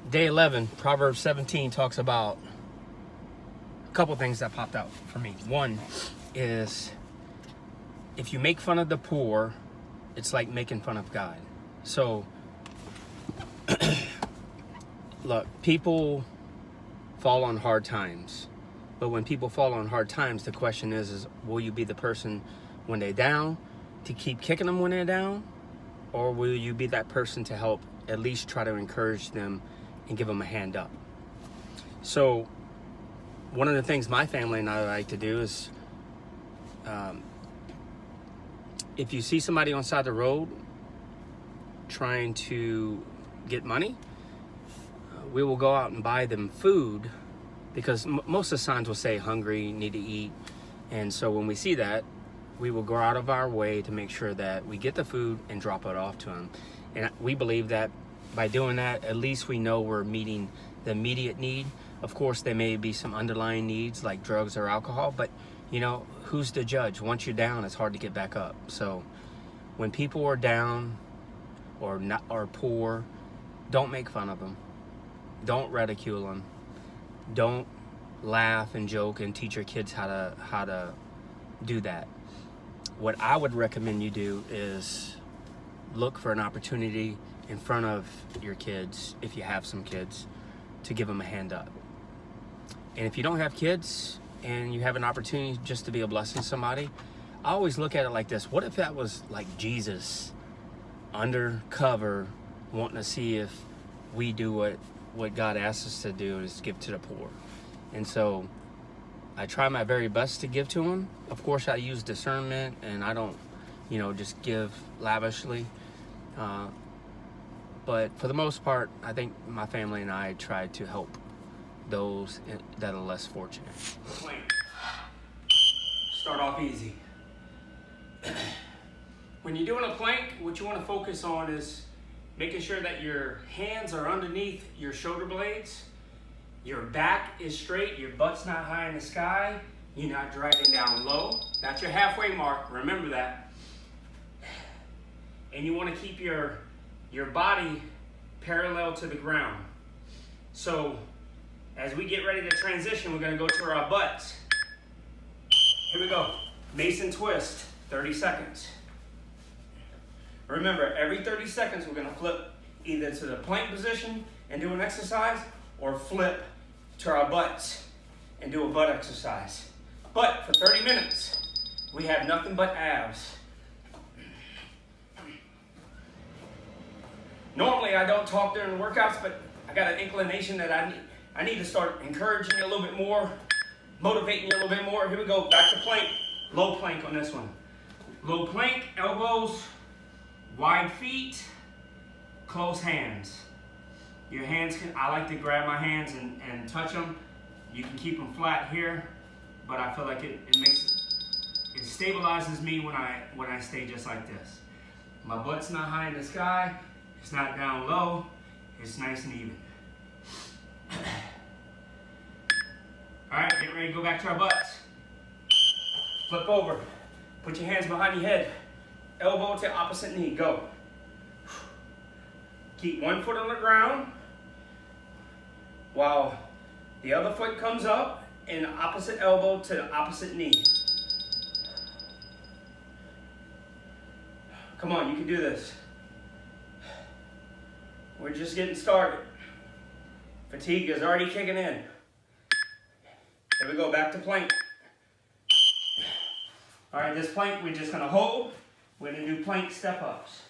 Day 11, Proverbs 17 talks about a couple things that popped out for me. One is, if you make fun of the poor, it's like making fun of God. So, look, people fall on hard times. But when people fall on hard times, the question is will you be the person when they're down to keep kicking them when they're down? Or will you be that person to help at least try to encourage them and give them a hand up? So one of the things my family and I like to do is if you see somebody on the side of the road trying to get money, we will go out and buy them food, because most of the signs will say hungry, need to eat. And so when we see that, we will go out of our way to make sure that we get the food and drop it off to them. And we believe that by doing that, at least we know we're meeting the immediate need. Of course, there may be some underlying needs like drugs or alcohol, but you know, who's the judge? Once you're down, it's hard to get back up. So when people are down or not or poor, don't make fun of them. Don't ridicule them. Don't laugh and joke and teach your kids how to do that. What I would recommend you do is look for an opportunity in front of your kids, if you have some kids, to give them a hand up. And if you don't have kids and you have an opportunity just to be a blessing to somebody, I always look at it like this. What if that was like Jesus undercover wanting to see if we do what God asks us to do, is give to the poor? And so I try my very best to give to them. Of course, I use discernment and I don't, just give lavishly. But for the most part, I think my family and I try to help those that are less fortunate. Plank. Start off easy. When you're doing a plank, what you want to focus on is making sure that your hands are underneath your shoulder blades, your back is straight, your butt's not high in the sky, you're not dragging down low. That's your halfway mark, remember that. And you want to keep your body parallel to the ground. So as we get ready to transition, we're going to go to our butts. Here we go. Mason twist, 30 seconds. Remember, every 30 seconds, we're going to flip either to the plank position and do an exercise, or flip to our butts and do a butt exercise. But for 30 minutes, we have nothing but abs. Normally, I don't talk during the workouts, but I got an inclination that I need to start encouraging you a little bit more, motivating you a little bit more. Here we go, back to plank. Low plank on this one. Low plank, elbows, wide feet, close hands. Your hands I like to grab my hands and touch them. You can keep them flat here, but I feel like it stabilizes me when I stay just like this. My butt's not high in the sky, it's not down low, it's nice and even. All right, get ready to go back to our butts. Flip over, put your hands behind your head, elbow to opposite knee, go. Keep one foot on the ground while the other foot comes up, and opposite elbow to the opposite knee. Come on, you can do this. We're just getting started. Fatigue is already kicking in. Here we go, back to plank. All right, this plank we're just gonna hold. We're gonna do plank step-ups.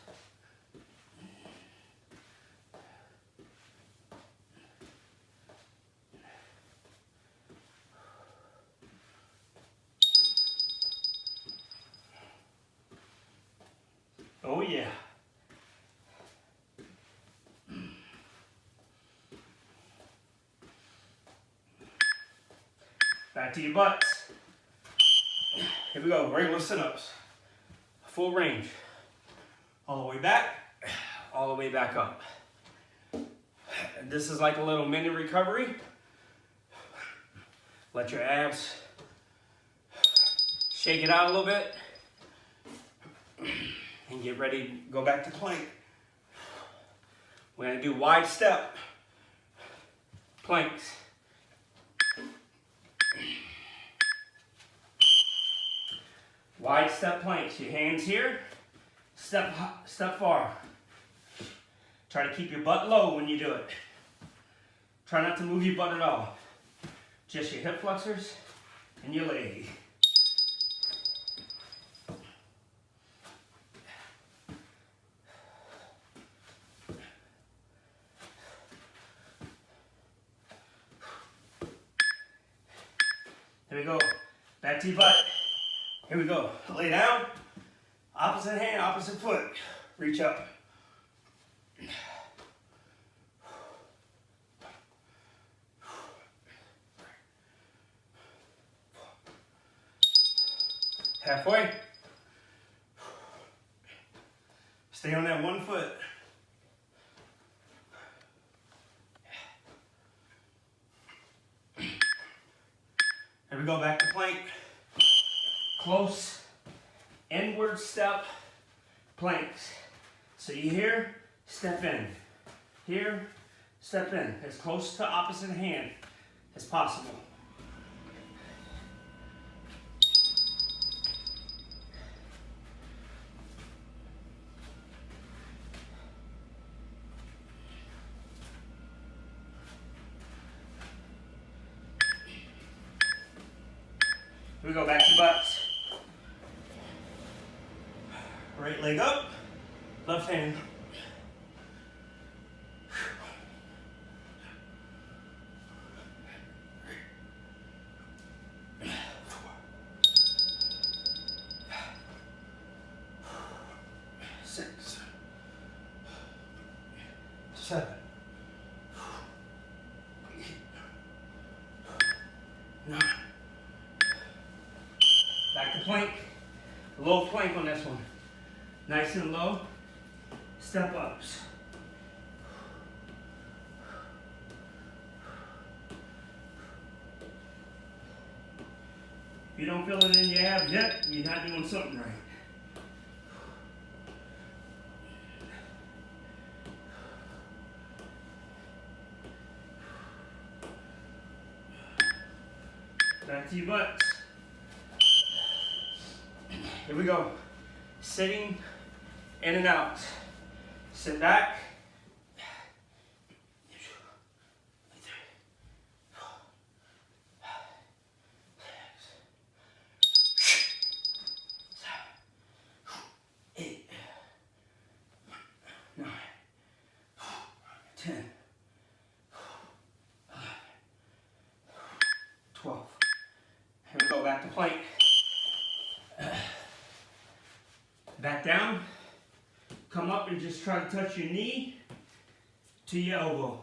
Oh yeah. Back to your butts. Here we go, regular sit-ups. Full range. All the way back, all the way back up. This is like a little mini recovery. Let your abs shake it out a little bit. And get ready to go back to plank. We're going to do wide step. planks. Wide step planks. Your hands here, step far. Try to keep your butt low when you do it. Try not to move your butt at all. Just your hip flexors and your leg. Here we go. Back to your butt. Here we go. Lay down. Opposite hand, opposite foot. Reach up. Halfway. Stay on that one foot. Here we go, back to plank. Close, inward step, planks. So you here, step in. Here, step in. As close to opposite hand as possible. Here we go, back to butts. Right leg up, left hand. 6, 7, 8, 9. Back to plank. Low plank on this one. Nice and low. Step ups. If you don't feel it in your abs yet, you're not doing something right. Back to your butts. Here we go. Sitting in and out. Sit back. 8, 9, 10, 11, 12. Here we go, back to plank. Back down. Come up and just try to touch your knee to your elbow.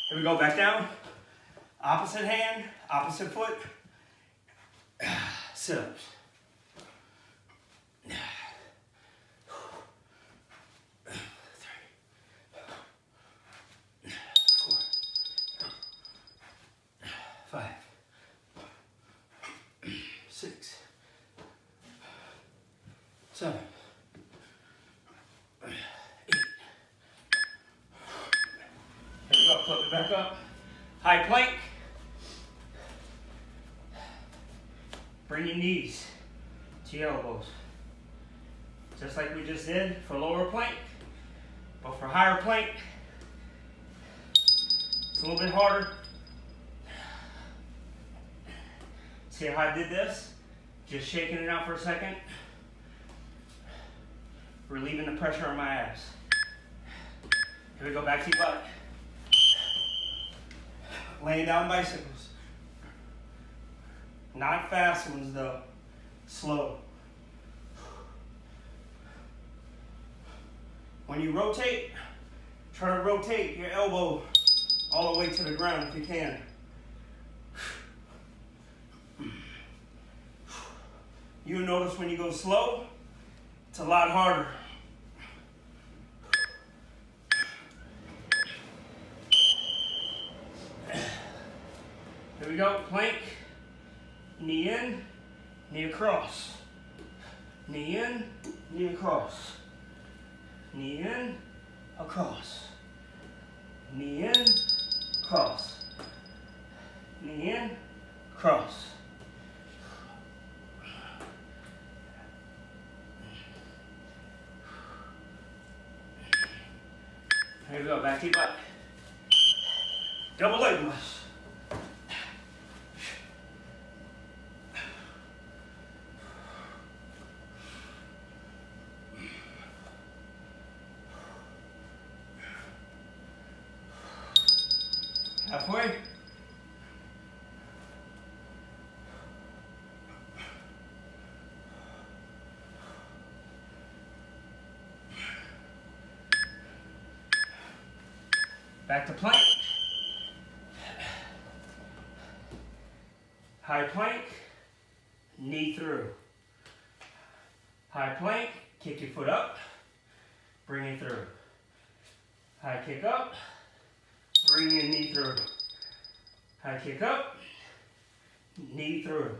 Here we go, back down. Opposite hand, opposite foot. Sit-ups. 3, 4, 5, 6, 7, 8. Here we go, flip it back up. High plank. Bring your knees to your elbows. Just like we just did for lower plank. But for higher plank, it's a little bit harder. See how I did this? Just shaking it out for a second. Relieving the pressure on my abs. Here we go, back to your butt. Laying down bicycles. Not fast ones though, slow. When you rotate, try to rotate your elbow all the way to the ground if you can. You'll notice when you go slow, it's a lot harder Here we go, plank. Knee in, knee across. Knee in, knee across. Knee in, across. Knee in, cross. Knee in, cross. Here we go, back to your butt. Double leg press. Halfway. Back to plank. High plank, knee through. High plank, kick your foot up, bring it through. High kick up, bring your knee through. High kick up, knee through.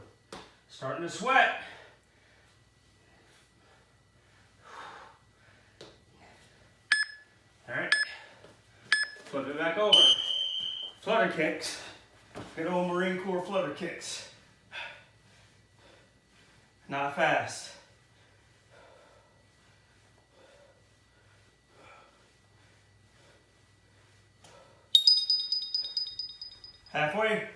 Starting to sweat. All right. Flip it back over. Flutter kicks. Good old Marine Corps flutter kicks. Not fast. Halfway.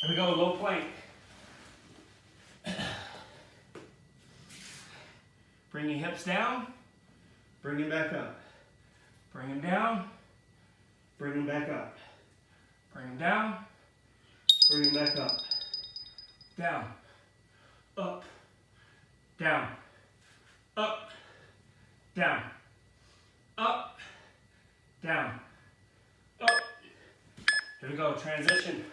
Here we go, low plank. Bring your hips down, bring them back up. Bring them down, bring them back up. Bring them down, bring them back up. Down, up, down, up, down, up, down, up. Here we go, transition.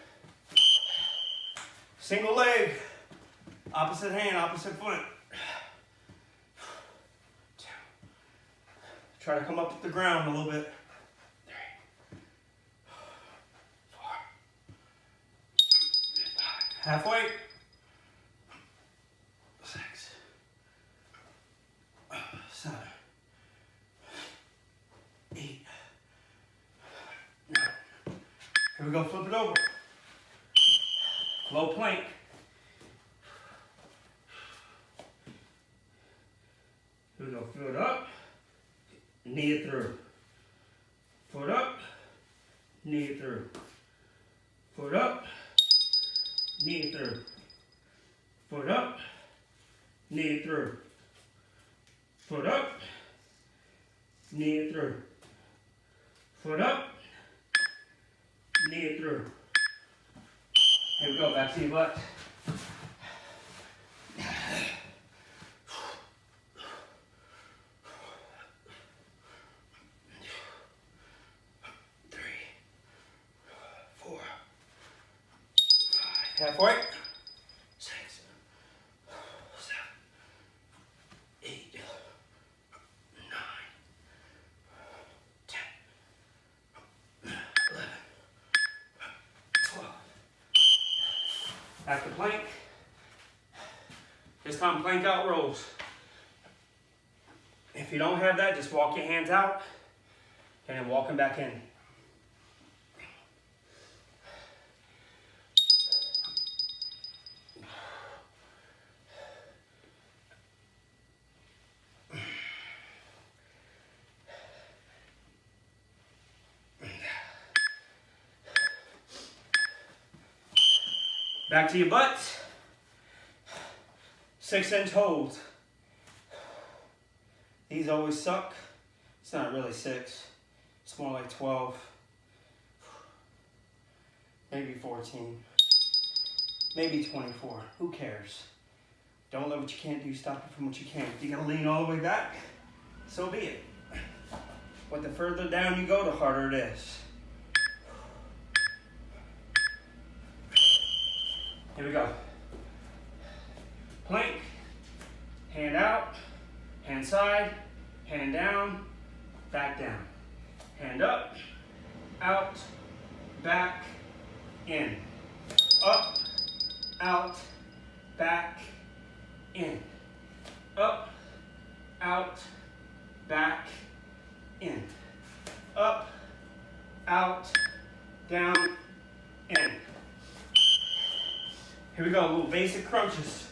Single leg, opposite hand, opposite foot. Try to come up with the ground a little bit. 3, 4, 5. Halfway. 6, 7, 8, 9. Here we go, flip it over. Low plank. Here we go, foot up, knee it through. Foot up, knee it through. Foot up, knee it through. Foot up, knee it through. Foot up, knee it through. Foot up, knee it through. Here we go, back to your butt. 3, 4, 5. Halfway. 6, 7, 8, 9, 10, 11, 12. Back to plank. This time plank out rolls. If you don't have that, just walk your hands out and then walk them back in. Back to your butts. 6-inch holds. These always suck. It's not really 6. It's more like 12. Maybe 14. Maybe 24. Who cares? Don't let what you can't do stop you from what you can. If you gotta lean all the way back, so be it. But the further down you go, the harder it is. Here we go. Plank, hand out, hand side, hand down, back down. Hand up, out, back, in. Up, out, back, in. Up, out, back, in. Up, out, down, in. Here we go, little basic crunches.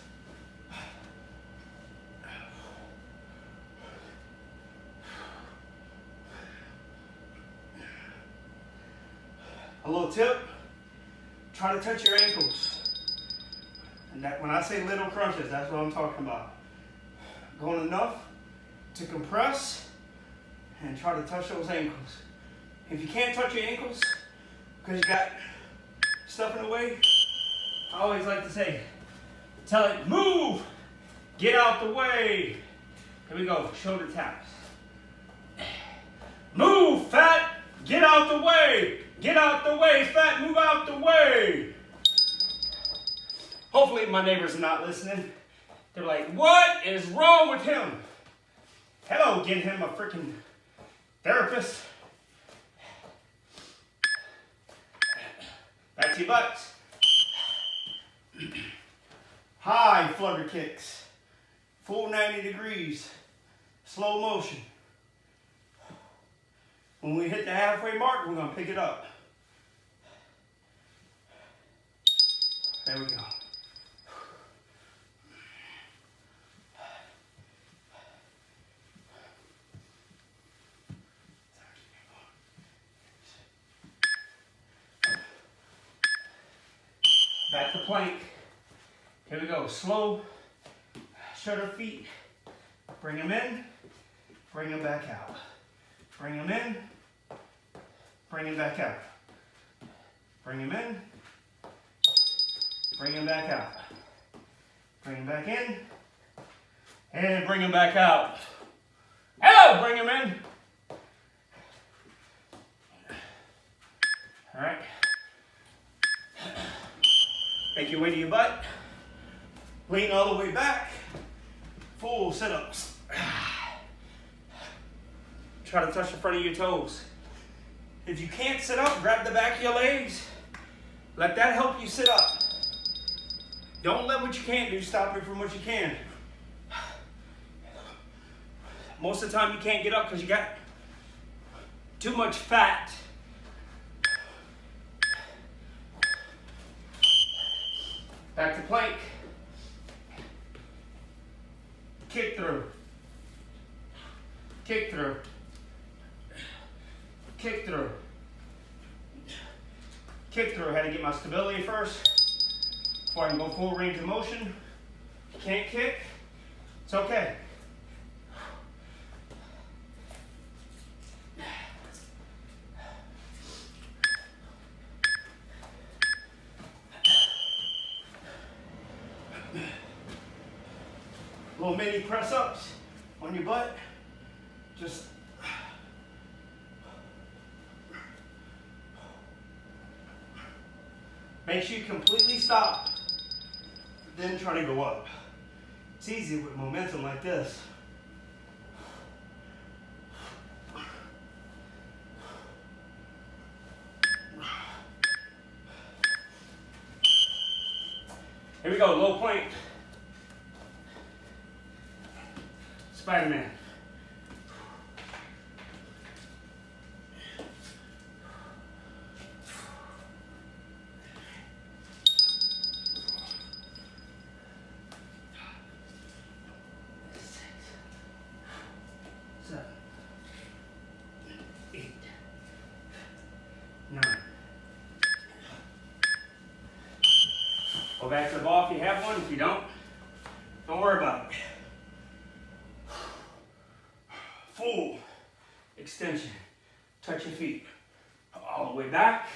A little tip, try to touch your ankles. And that, when I say little crunches, that's what I'm talking about. Going enough to compress and try to touch those ankles. If you can't touch your ankles because you got stuff in the way, I always like to say, tell it, move, get out the way. Here we go, shoulder taps. Move, fat, get out the way. Get out the way, fat, move out the way. Hopefully my neighbors are not listening. They're like, what is wrong with him? Hello, get him a freaking therapist. Back to your butts. High flutter kicks. Full 90 degrees. Slow motion. When we hit the halfway mark, we're going to pick it up. There we go. Back to plank. Here we go. Slow. Shut our feet. Bring them in. Bring them back out. Bring them in. Bring them back out. Bring them in. Bring them back out. Bring them back in. And bring them back out. Hello, bring them in. All right. Make your way to your butt. Lean all the way back. Full sit-ups. Try to touch the front of your toes. If you can't sit up, grab the back of your legs. Let that help you sit up. Don't let what you can't do stop you from what you can. Most of the time you can't get up because you got too much fat. Back to plank. Kick through. Kick through. Kick through. Kick through. I had to get my stability first before I can go full range of motion. If you can't kick, it's okay. Little mini press ups on your butt. Just make sure you completely stop, then try to go up. It's easy with momentum like this. Here we go, low plank. Spider-Man. Go back to the ball if you have one. If you don't worry about it. Full extension. Touch your feet. All the way back.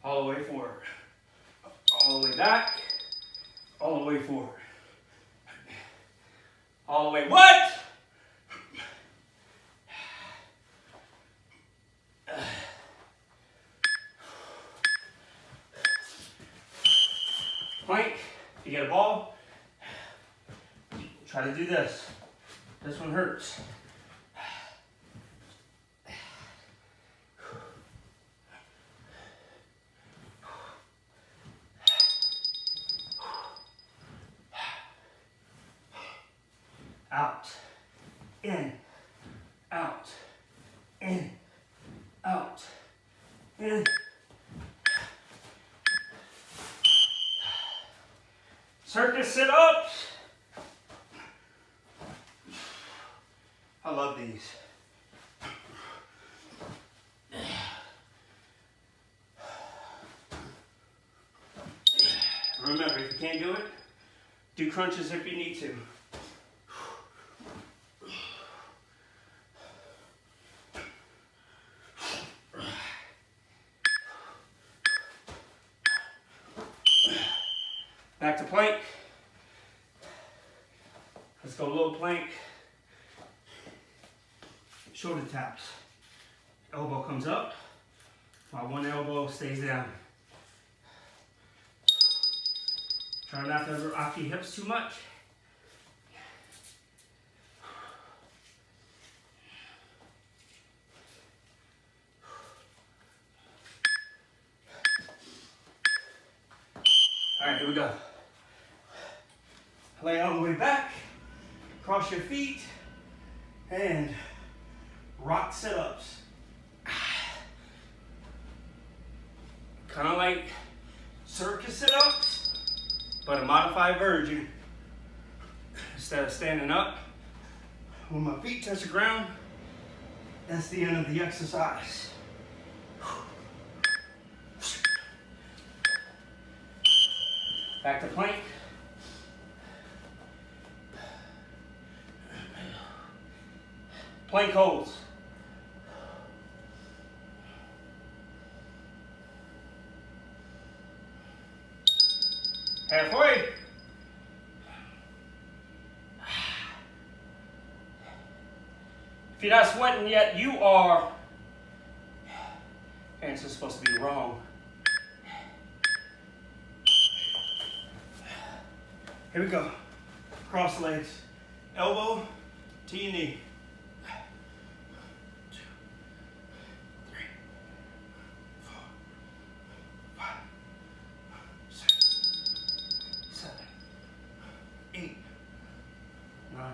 All the way forward. All the way back. All the way forward. All the way what? Plank. If you get a ball, Try to do this. This one hurts. Out, in, out, in, out, in. Circus sit-ups. I love these. Remember, if you can't do it, do crunches if you need to. Back to plank. Let's go low plank. Shoulder taps. Elbow comes up while one elbow stays down. Try not to rock your hips too much. All right, here we go. Lay all the way back, cross your feet, and rock sit-ups. Kind of like circus sit-ups, but a modified version. Instead of standing up, when my feet touch the ground, that's the end of the exercise. Back to plank. Plank holds. Halfway. If you're not sweating yet, you are. Answer is supposed to be wrong. Here we go. Cross legs. Elbow to your knee. 2, 3, 4, 5, 6, 7, 8, 9,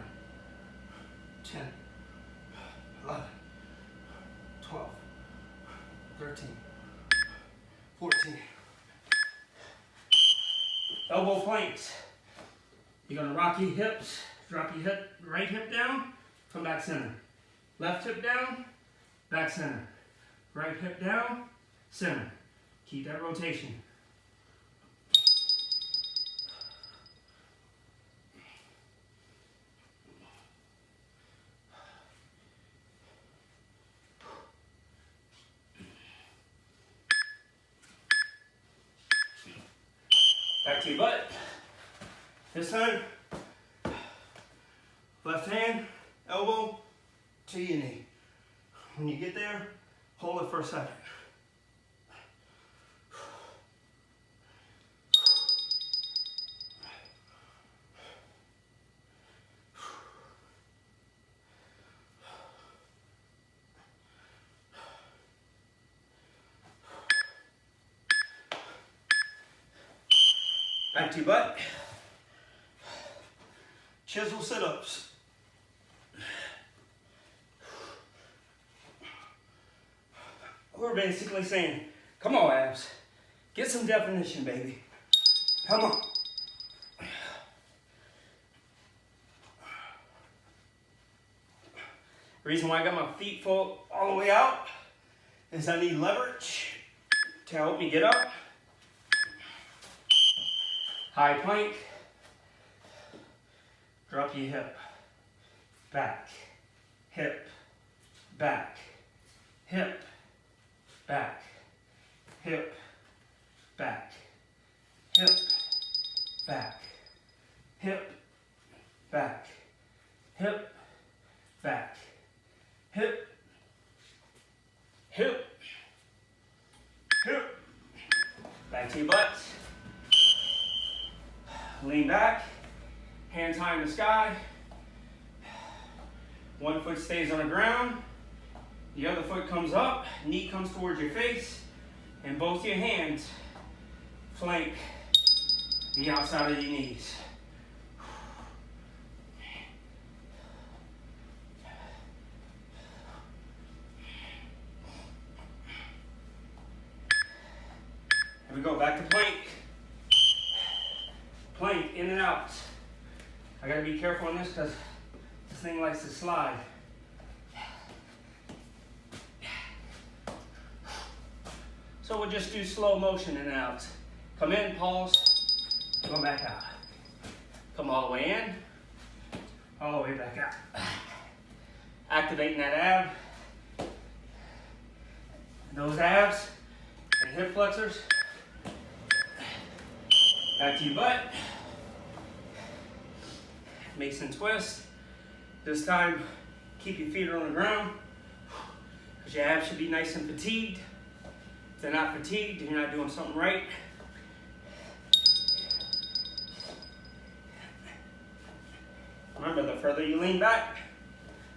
10, 11, 12, 13, 14. Elbow planks. You're gonna rock your hips, drop your hip, right hip down, come back center. Left hip down, back center. Right hip down, center. Keep that rotation. Back to your butt. This time, left hand, elbow to your knee. When you get there, hold it for a second. Back to your butt. Chisel sit-ups. We're basically saying, come on abs, get some definition, baby. Come on. The reason why I got my feet full all the way out is I need leverage to help me get up. High plank. Drop your hip, back, hip, back, hip, back, hip, back, hip, back, hip, back, hip, back, hip, hip, hip. Back to your butt. Lean back. Hands high in the sky. One foot stays on the ground. The other foot comes up. Knee comes towards your face. And both your hands flank the outside of your knees. Here we go, back to plank. Plank, in and out. I gotta be careful on this because this thing likes to slide. So we'll just do slow motion in and out. Come in, pause, go back out. Come all the way in, all the way back out. Activating that ab. Those abs and hip flexors. Back to your butt. Mason twist. This time, keep your feet on the ground because your abs should be nice and fatigued. If they're not fatigued, then you're not doing something right. Remember, the further you lean back,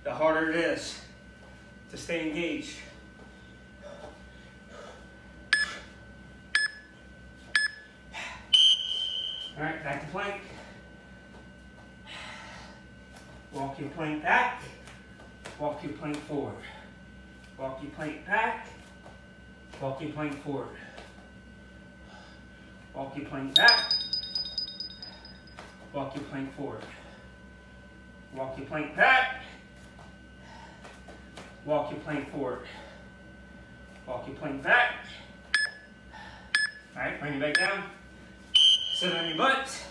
the harder it is to stay engaged. All right, back to plank. Walk your plank back, walk your plank forward. Walk your plank back, walk your plank forward. Walk your plank back, walk your plank forward. Walk your plank back, walk your plank forward. Walk your plank back. All right, bring it back down. Sit on your butt.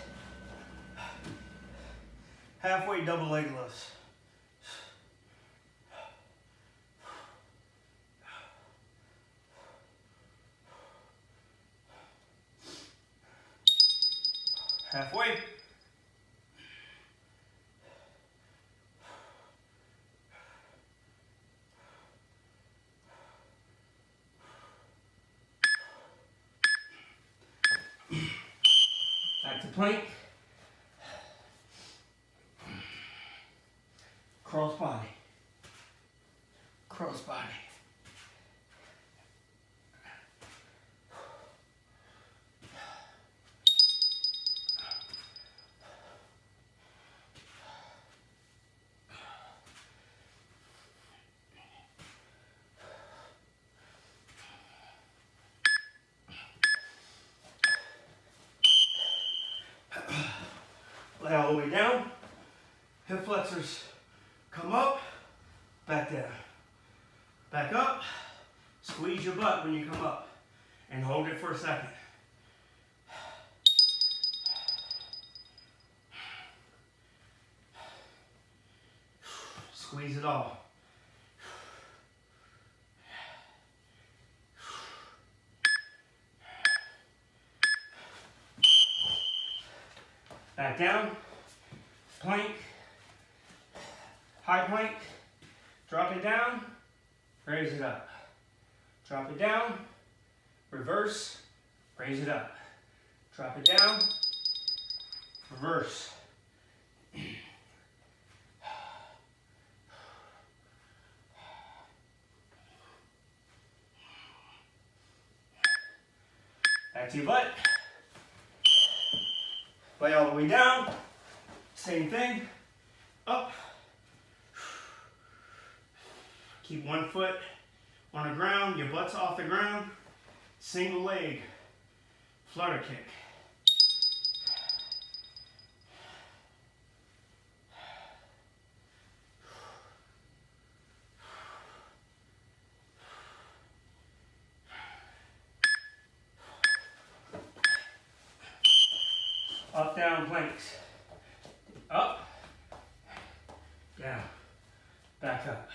Halfway double leg lifts. Halfway. Back to plank. Cross body. Cross body. Lay all the way down. Hip flexors come up, back down. Back up. Squeeze your butt when you come up and hold it for a second. Squeeze it all. Back down, plank, high plank, drop it down, raise it up. Drop it down, reverse, raise it up. Drop it down, reverse. Back to your butt. Lay all the way down. Same thing. Up. Keep one foot on the ground. Your butt's off the ground. Single leg. Flutter kick. Up, down planks. Up, down, back up.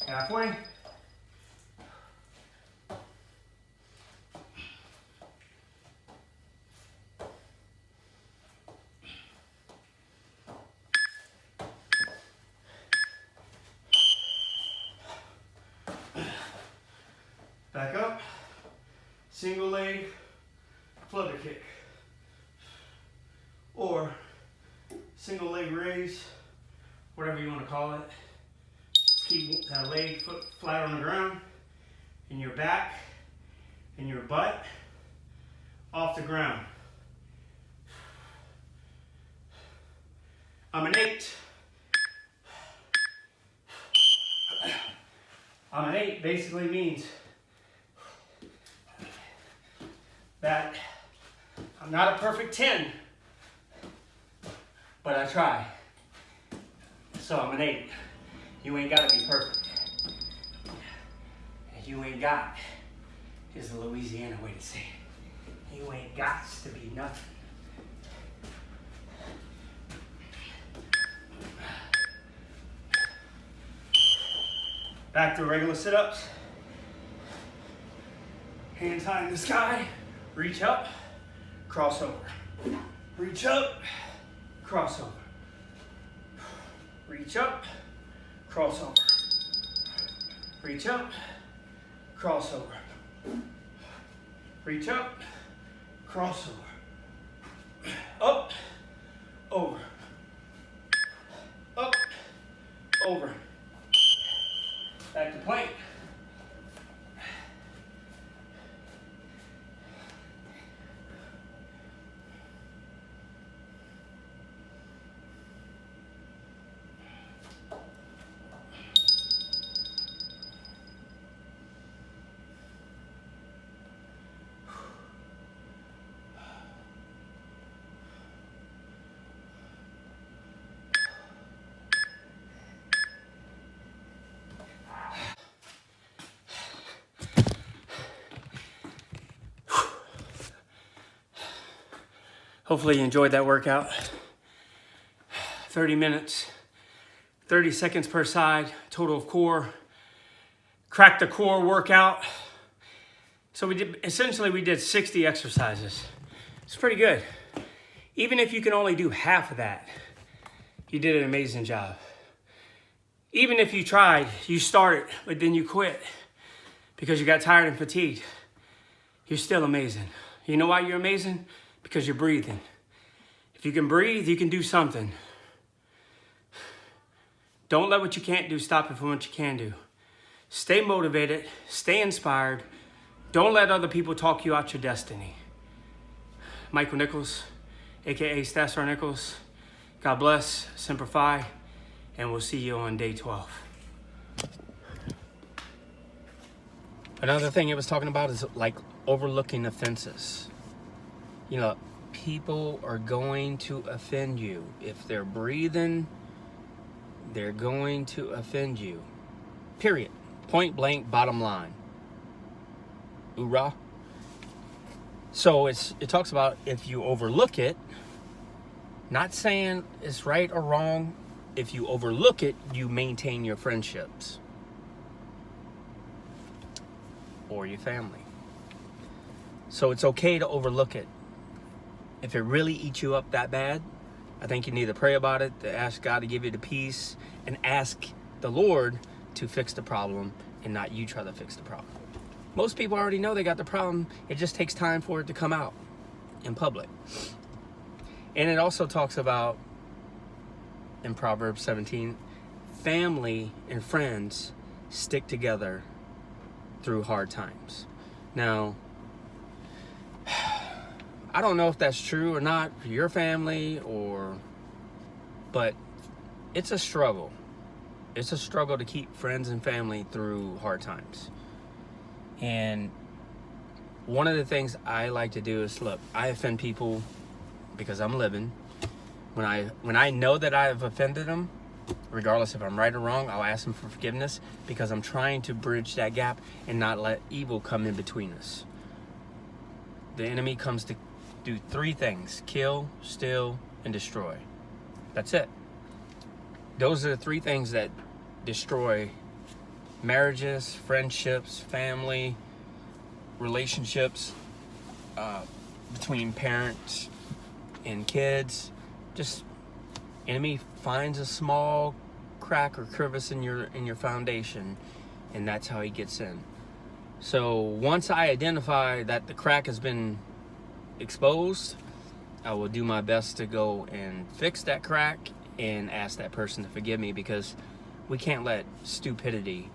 Halfway. single leg flutter kick, or single leg raise, whatever you want to call it. Keep that leg foot flat on the ground, and your back and your butt off the ground. I'm an 8. I'm an 8 basically means that I'm not a perfect 10, but I try. So I'm an 8. You ain't gotta be perfect. You ain't got is the Louisiana way to say it. You ain't got to be nothing. Back to regular sit-ups. Hands high in the sky. Reach up, cross over. Reach up, cross over. Reach up, cross over. Reach up, cross over. Reach up, cross over. Up, over. Up, over. Back to plank. Hopefully you enjoyed that workout. 30 minutes, 30 seconds per side, total of core. Crack the core workout. So we did 60 exercises. It's pretty good. Even if you can only do half of that, you did an amazing job. Even if you tried, you started, but then you quit because you got tired and fatigued, you're still amazing. You know why you're amazing? Because you're breathing. If you can breathe, you can do something. Don't let what you can't do stop you from what you can do. Stay motivated, stay inspired. Don't let other people talk you out your destiny. Michael Nichols, AKA Star Nichols. God bless, Semper Fi, and we'll see you on day 12. Another thing it was talking about is like overlooking offenses. You know, people are going to offend you. If they're breathing, they're going to offend you. Period. Point blank, bottom line. Hoorah. So it talks about if you overlook it, not saying it's right or wrong. If you overlook it, you maintain your friendships or your family. So it's okay to overlook it. If it really eats you up that bad, I think you need to pray about it, to ask God to give you the peace, and ask the Lord to fix the problem and not you try to fix the problem. Most people already know they got the problem. It just takes time for it to come out in public. And it also talks about, in Proverbs 17, family and friends stick together through hard times. Now, I don't know if that's true or not for your family, but it's a struggle. It's a struggle to keep friends and family through hard times. And one of the things I like to do is, look, I offend people because I'm living. When I know that I have offended them, regardless if I'm right or wrong, I'll ask them for forgiveness because I'm trying to bridge that gap and not let evil come in between us. The enemy comes to do 3 things: kill, steal, and destroy. That's it. Those are the 3 things that destroy marriages, friendships, family, relationships between parents and kids. Just enemy finds a small crack or crevice in your foundation, and that's how he gets in. So once I identify that the crack has been exposed, I will do my best to go and fix that crack and ask that person to forgive me, because we can't let stupidity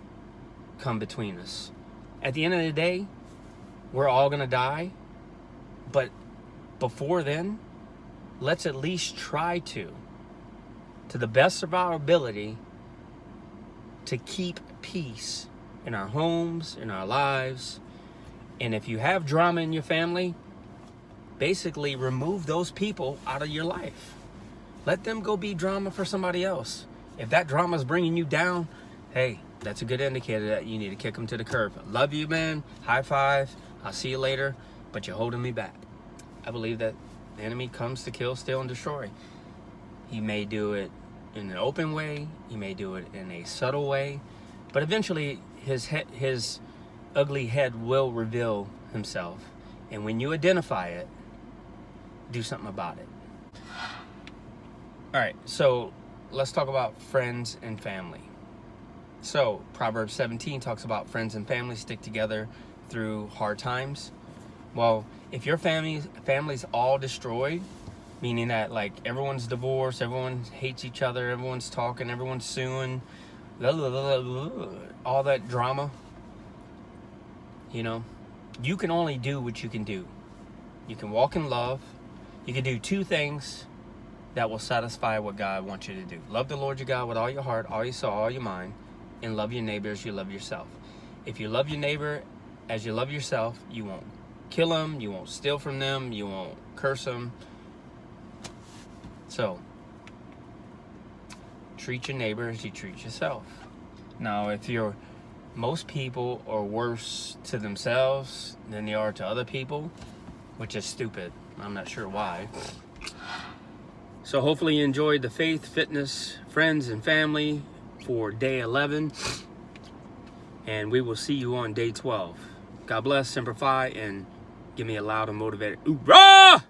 come between us. At the end of the day, we're all gonna die, but before then, let's at least try to the best of our ability, to keep peace in our homes, in our lives. And if you have drama in your family, basically remove those people out of your life. Let them go be drama for somebody else. If that drama is bringing you down, hey, that's a good indicator that you need to kick them to the curb. Love you, man. High five. I'll see you later, but you're holding me back. I believe that the enemy comes to kill, steal, and destroy. He may do it in an open way. He may do it in a subtle way. But eventually, his ugly head will reveal himself. And when you identify it, do something about it. All right, so let's talk about friends and family. So Proverbs 17 talks about friends and family stick together through hard times. Well, if your family's all destroyed, meaning that like everyone's divorced, everyone hates each other, everyone's talking, everyone's suing, blah, blah, blah, blah, blah, all that drama, you can only do what you can do. You can walk in love. You can do two things that will satisfy what God wants you to do. Love the Lord your God with all your heart, all your soul, all your mind, and love your neighbor as you love yourself. If you love your neighbor as you love yourself, you won't kill them, you won't steal from them, you won't curse them. So, treat your neighbor as you treat yourself. Now, if most people are worse to themselves than they are to other people, which is stupid. I'm not sure why. So hopefully you enjoyed the faith, fitness, friends, and family for day 11. And we will see you on day 12. God bless, Semper Fi, and give me a loud and motivated hoorah!